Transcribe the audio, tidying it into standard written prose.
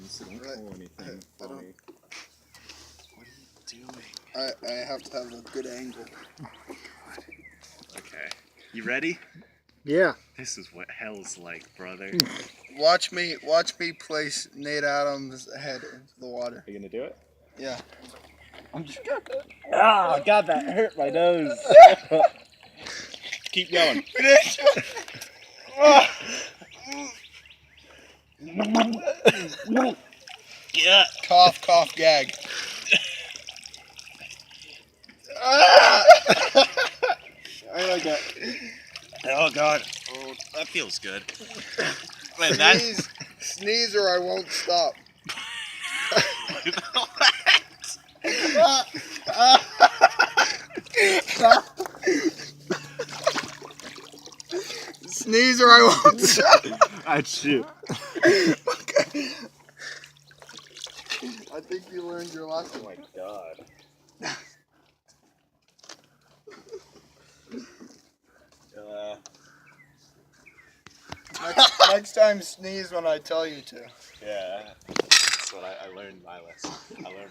so don't pull anything I on don't- me. What are you doing? I have to have a good angle. Okay. You ready? Yeah. This is what hell's like, brother. Watch me place Nate Adams' head into the water. Are you gonna do it? Yeah. I'm just gonna. Ah, God, that hurt my nose. Keep going. Yeah. Cough, cough, gag. I like that. Oh God. Oh, that feels good. Man, that. Sneeze or I won't stop. Sneeze or I won't stop. I'd shoot. Okay. I think you learned your lesson. Oh my God. Next time, sneeze when I tell you to. Yeah. That's what I learned my lesson. I learned my